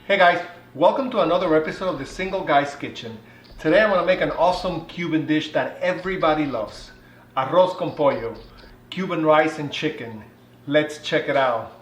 Hey guys, welcome to another episode of the Single Guy's Kitchen. Today I'm going to make an awesome Cuban dish that everybody loves. Arroz con pollo, Cuban rice and chicken. Let's check it out.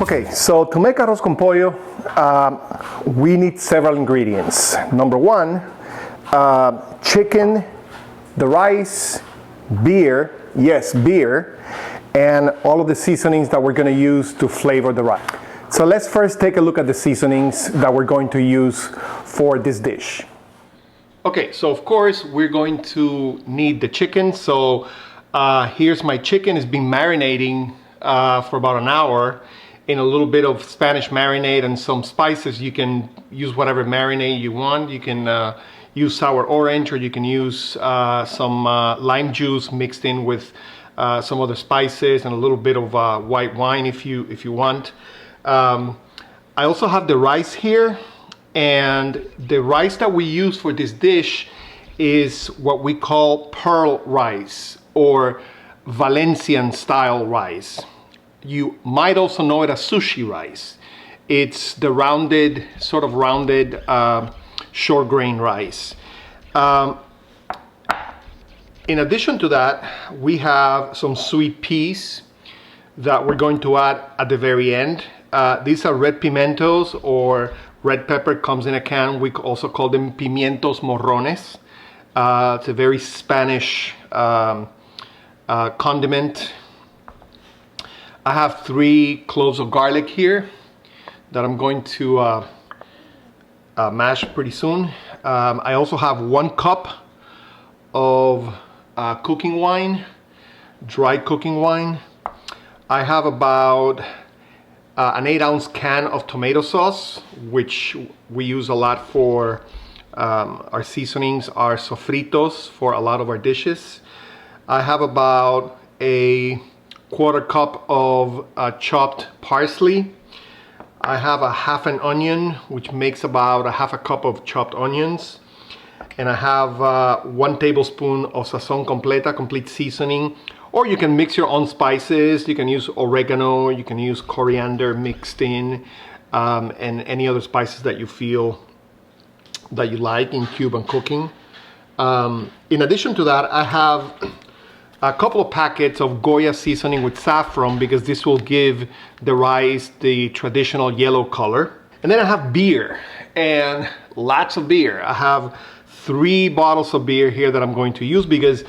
Okay, so to make arroz con pollo, we need several ingredients. Number one, chicken, the rice, beer, yes, beer, and all of the seasonings that we're going to use to flavor the rice. So let's first take a look at the seasonings that we're going to use for this dish. Okay, so of course we're going to need the chicken. So here's my chicken. It's been marinating for about an hour in a little bit of Spanish marinade and some spices. You can use whatever marinade you want. You can use sour orange, or you can use some lime juice mixed in with some other spices and a little bit of white wine if you want. I also have the rice here, and the rice that we use for this dish is what we call pearl rice or Valencian style rice. You might also know it as sushi rice. It's the rounded, sort of rounded short grain rice. In addition to that, we have some sweet peas that we're going to add at the very end. These are red pimentos, or red pepper, comes in a can. We also call them pimientos morrones. It's a very Spanish condiment. I have 3 cloves of garlic here that I'm going to mash pretty soon. I also have 1 cup of cooking wine, dry cooking wine. I have about an 8-ounce can of tomato sauce, which we use a lot for our seasonings, our sofritos, for a lot of our dishes. I have about a 1/4 cup of chopped parsley. I have a half an onion, which makes about a 1/2 cup of chopped onions. And I have 1 tablespoon of sazon completa, complete seasoning. Or you can mix your own spices. You can use oregano, you can use coriander mixed in, and any other spices that you feel that you like in Cuban cooking. In addition to that, I have a couple of packets of Goya seasoning with saffron, because this will give the rice the traditional yellow color. And then I have beer, and lots of beer. I have 3 bottles of beer here that I'm going to use, because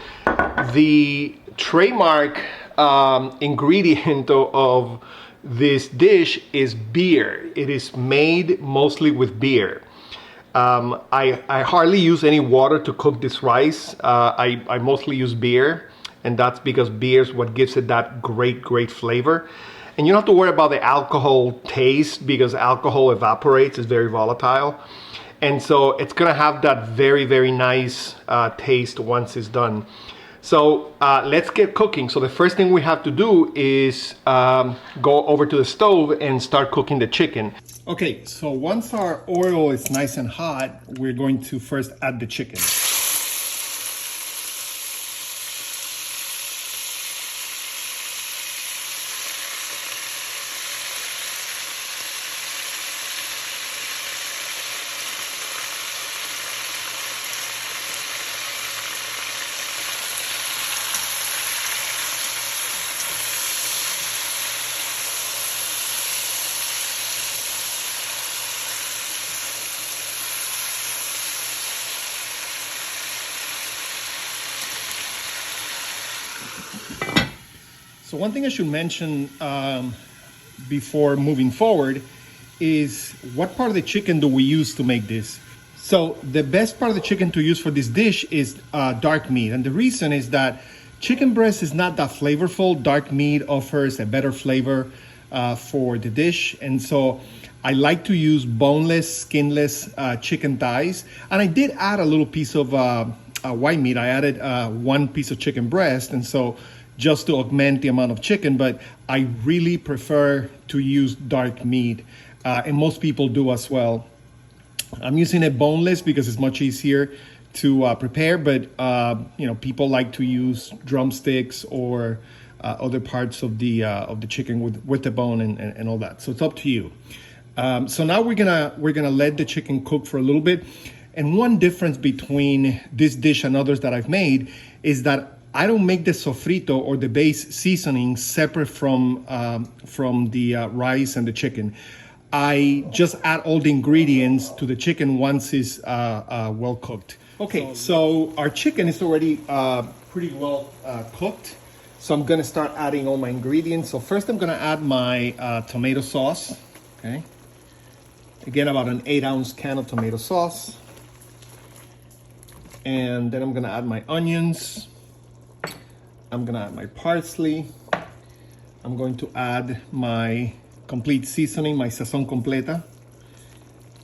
the trademark ingredient of this dish is beer. It is made mostly with beer. I hardly use any water to cook this rice. I mostly use beer. And that's because beer is what gives it that great flavor. And you don't have to worry about the alcohol taste, because alcohol evaporates, it's very volatile. And so it's gonna have that very nice taste once it's done. So let's get cooking. So the first thing we have to do is go over to the stove and start cooking the chicken. Okay, so once our oil is nice and hot, we're going to first add the chicken. So one thing I should mention before moving forward is what part of the chicken do we use to make this? So the best part of the chicken to use for this dish is dark meat. And the reason is that chicken breast is not that flavorful. Dark meat offers a better flavor. for the dish. And so I like to use boneless, skinless chicken thighs. And I did add a little piece of white meat. I added one piece of chicken breast, and so just to augment the amount of chicken, but I really prefer to use dark meat, and most people do as well. I'm using it boneless because it's much easier to prepare, but people like to use drumsticks or other parts of the chicken with the bone and all that. So it's up to you. So now we're gonna let the chicken cook for a little bit. And one difference between this dish and others that I've made is that I don't make the sofrito or the base seasoning separate from the rice and the chicken. I just add all the ingredients to the chicken once it's well cooked. Okay, so our chicken is already pretty well cooked. So I'm gonna start adding all my ingredients. So first I'm gonna add my tomato sauce, okay? Again, about an 8-ounce can of tomato sauce. And then I'm gonna add my onions. I'm gonna add my parsley. I'm going to add my complete seasoning, my sazon completa.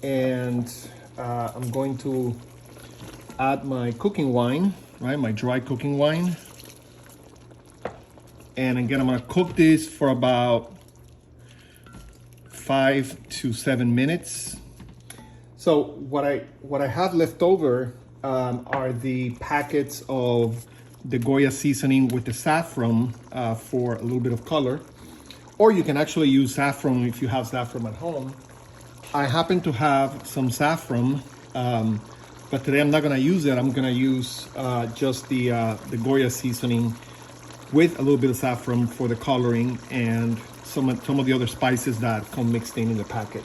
And I'm going to add my cooking wine, right? My dry cooking wine. And again, I'm gonna cook this for about 5 to 7 minutes. So what I have left over are the packets of the Goya seasoning with the saffron for a little bit of color. Or you can actually use saffron if you have saffron at home. I happen to have some saffron, but today I'm not gonna use it. I'm gonna use just the Goya seasoning with a little bit of saffron for the coloring and some of the other spices that come mixed in the packet.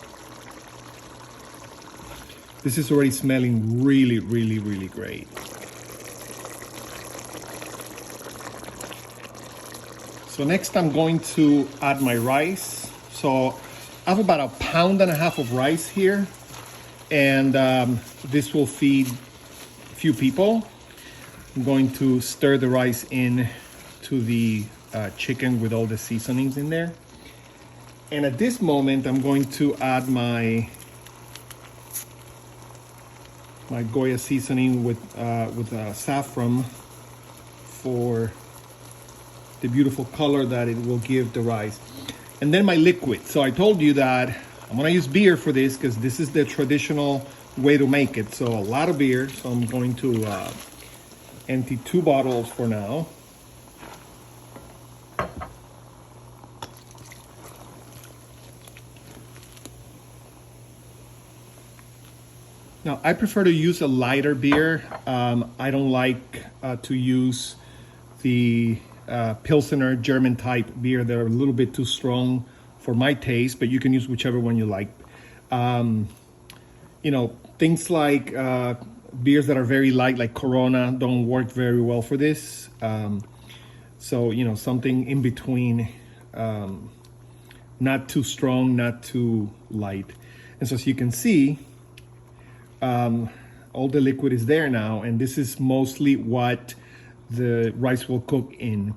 This is already smelling really, really, really great. So next I'm going to add my rice. So I have about 1.5 pounds of rice here, and this will feed a few people. I'm going to stir the rice in to the chicken with all the seasonings in there. And at this moment, I'm going to add my Goya seasoning with saffron for the beautiful color that it will give the rice. And then my liquid. So I told you that I'm gonna use beer for this because this is the traditional way to make it. So a lot of beer. So I'm going to empty 2 bottles for now. Now, I prefer to use a lighter beer. I don't like to use the Pilsener German type beer. They're a little bit too strong for my taste, but you can use whichever one you like. Things like beers that are very light, like Corona, don't work very well for this. So, something in between, not too strong, not too light. And so as you can see, all the liquid is there now, and this is mostly what the rice will cook in.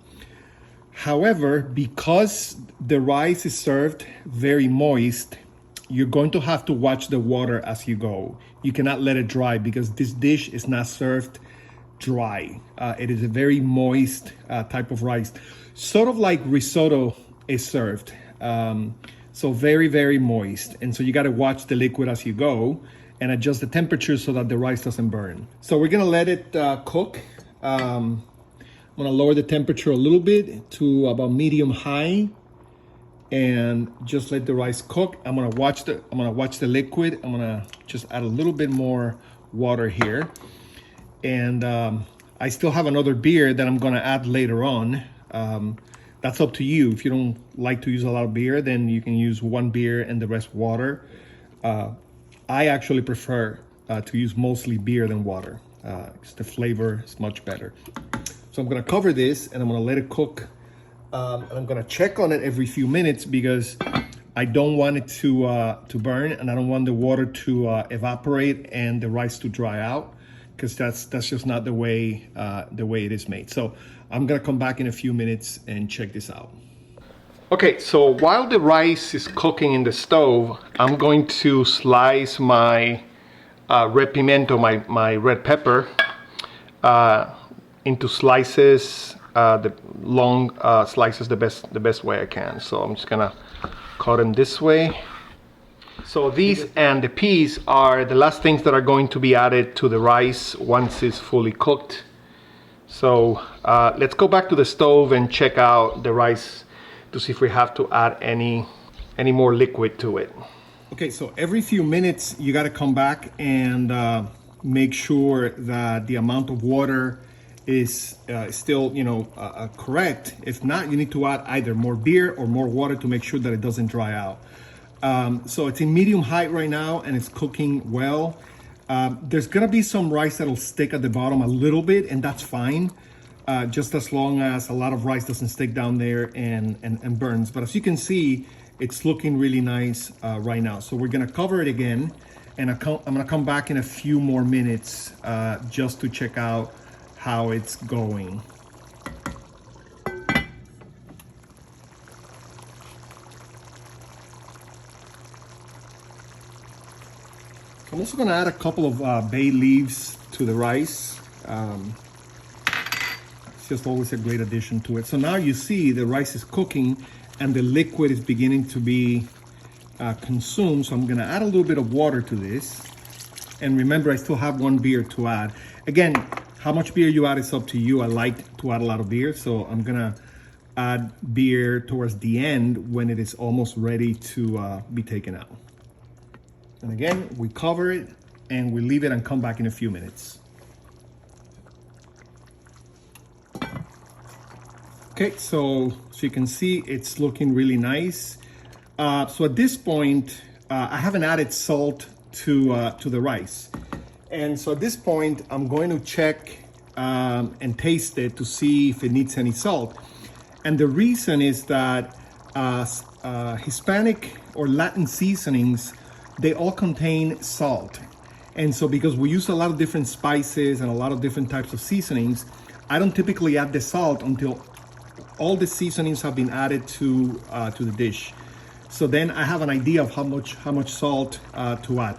However, because the rice is served very moist, you're going to have to watch the water as you go. You cannot let it dry because this dish is not served dry. It is a very moist type of rice, sort of like risotto is served. So very, very moist. And so you got to watch the liquid as you go and adjust the temperature so that the rice doesn't burn. So we're gonna let it cook. I'm gonna lower the temperature a little bit to about medium high and just let the rice cook. I'm gonna watch the liquid. I'm gonna just add a little bit more water here. And I still have another beer that I'm gonna add later on. That's up to you. If you don't like to use a lot of beer, then you can use 1 beer and the rest water. I actually prefer to use mostly beer than water. The flavor is much better. So I'm gonna cover this and I'm gonna let it cook. And I'm gonna check on it every few minutes because I don't want it to burn, and I don't want the water to evaporate and the rice to dry out, because that's just not the way it is made. So I'm gonna come back in a few minutes and check this out. Okay, so while the rice is cooking in the stove, I'm going to slice my red pimiento, my red pepper, into slices, the long slices, the best way I can. So I'm just gonna cut them this way. So these and the peas are the last things that are going to be added to the rice once it's fully cooked. So let's go back to the stove and check out the rice to see if we have to add any more liquid to it. Okay, so every few minutes you got to come back and make sure that the amount of water is still, correct. If not, you need to add either more beer or more water to make sure that it doesn't dry out. So it's in medium height right now and it's cooking well. There's gonna be some rice that'll stick at the bottom a little bit, and that's fine. Just as long as a lot of rice doesn't stick down there and burns. But as you can see, it's looking really nice right now. So we're gonna cover it again, and I'm gonna come back in a few more minutes just to check out how it's going. I'm also gonna add a couple of bay leaves to the rice. It's just always a great addition to it. So now you see the rice is cooking and the liquid is beginning to be consumed. So I'm gonna add a little bit of water to this. And remember, I still have one beer to add. Again, how much beer you add is up to you. I like to add a lot of beer, so I'm gonna add beer towards the end when it is almost ready to be taken out. And again, we cover it and we leave it and come back in a few minutes. Okay, so you can see it's looking really nice. So at this point, I haven't added salt to the rice. And so at this point, I'm going to check and taste it to see if it needs any salt. And the reason is that Hispanic or Latin seasonings, they all contain salt. And so because we use a lot of different spices and a lot of different types of seasonings, I don't typically add the salt until all the seasonings have been added to the dish. So then I have an idea of how much salt to add.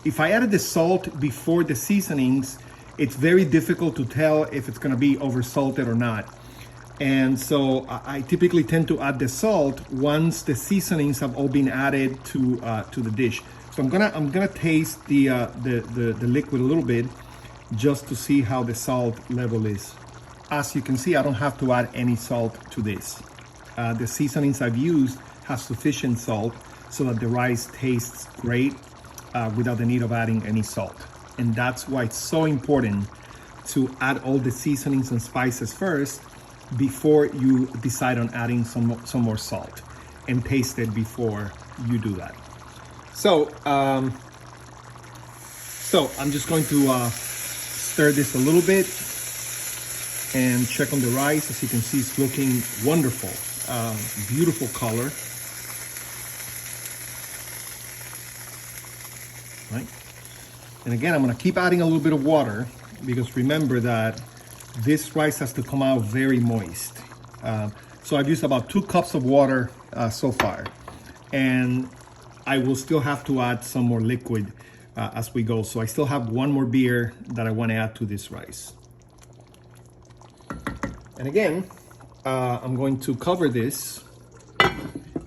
If I added the salt before the seasonings, it's very difficult to tell if it's gonna be over salted or not. And so I typically tend to add the salt once the seasonings have all been added to the dish. So I'm gonna taste the liquid a little bit just to see how the salt level is. As you can see, I don't have to add any salt to this. The seasonings I've used have sufficient salt so that the rice tastes great without the need of adding any salt. And that's why it's so important to add all the seasonings and spices first before you decide on adding some more salt, and taste it before you do that. So I'm just going to stir this a little bit and check on the rice. As you can see, it's looking wonderful, beautiful color. Right? And again, I'm gonna keep adding a little bit of water because remember that this rice has to come out very moist. So I've used about 2 cups of water so far. And I will still have to add some more liquid as we go. So I still have one more beer that I want to add to this rice. And again, I'm going to cover this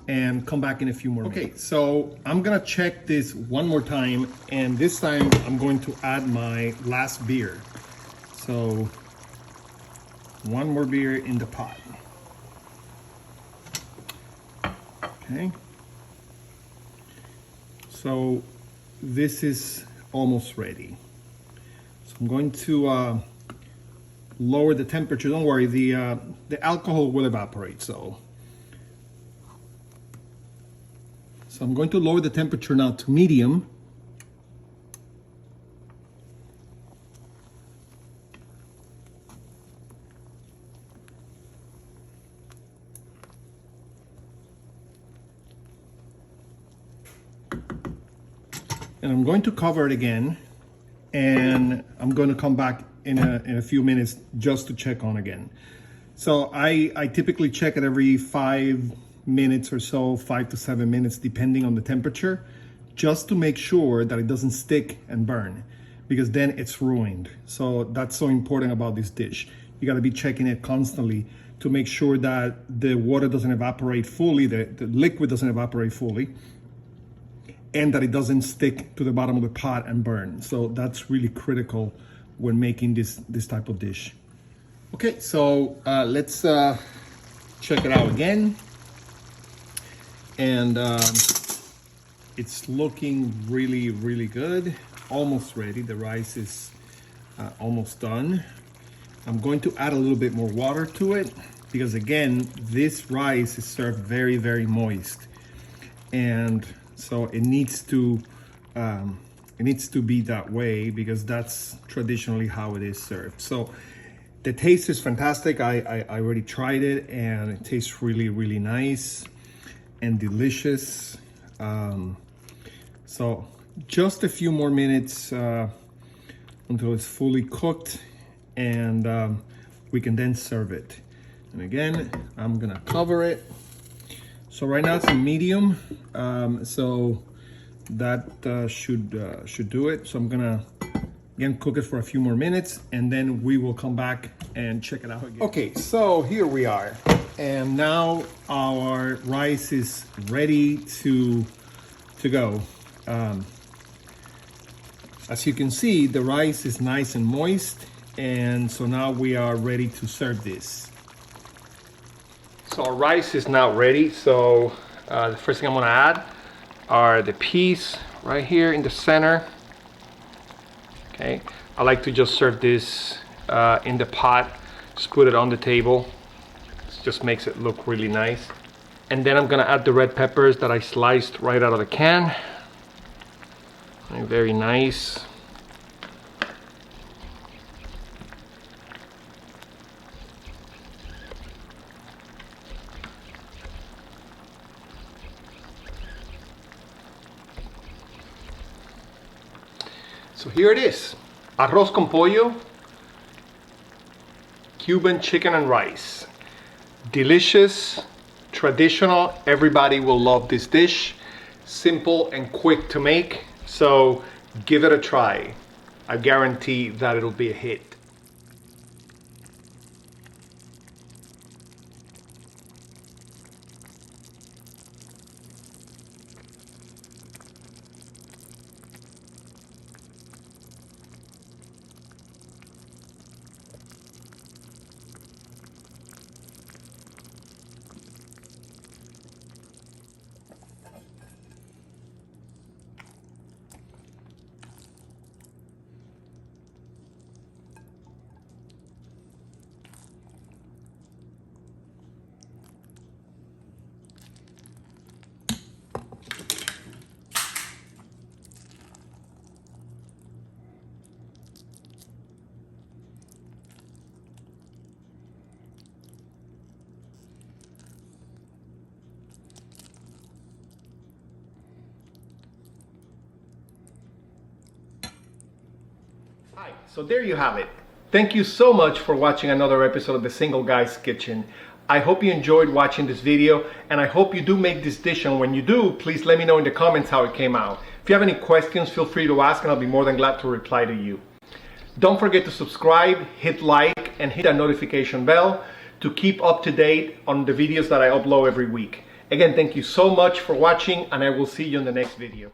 and come back in a few more minutes. Okay, so I'm gonna check this one more time, and this time I'm going to add my last beer. So one more beer in the pot. Okay. So this is almost ready. So I'm going to lower the temperature. Don't worry, the alcohol will evaporate. So I'm going to lower the temperature now to medium. And I'm going to cover it again, and I'm going to come back in a few minutes just to check on again. So I typically check it every 5 minutes or so, 5 to 7 minutes, depending on the temperature, just to make sure that it doesn't stick and burn, because then it's ruined. So that's so important about this dish. You got to be checking it constantly to make sure that the water doesn't evaporate fully, the liquid doesn't evaporate fully, and that it doesn't stick to the bottom of the pot and burn. So that's really critical when making this type of dish. Okay, so let's check it out again. And it's looking really, really good. Almost ready. The rice is almost done. I'm going to add a little bit more water to it because, again, this rice is served very, very moist, and so it needs to be that way because that's traditionally how it is served. So the taste is fantastic. I already tried it, and it tastes really, really nice and delicious. So just a few more minutes until it's fully cooked, and we can then serve it. And again, I'm gonna cover it. So right now it's a medium, so that should do it. So I'm gonna again cook it for a few more minutes, and then we will come back and check it out again. Okay, so here we are, and now our rice is ready to go. As you can see, the rice is nice and moist, and so now we are ready to serve this. So our rice is now ready. So the first thing I'm gonna add are the peas right here in the center. Okay, I like to just serve this in the pot, just put it on the table. It just makes it look really nice. And then I'm gonna add the red peppers that I sliced right out of the can. Very nice. So here it is, arroz con pollo, Cuban chicken and rice. Delicious, traditional, everybody will love this dish. Simple and quick to make, so give it a try. I guarantee that it'll be a hit. Hi, so there you have it. Thank you so much for watching another episode of The Single Guy's Kitchen. I hope you enjoyed watching this video, and I hope you do make this dish, and when you do, please let me know in the comments how it came out. If you have any questions, feel free to ask and I'll be more than glad to reply to you. Don't forget to subscribe, hit like, and hit that notification bell to keep up to date on the videos that I upload every week. Again, thank you so much for watching, and I will see you in the next video.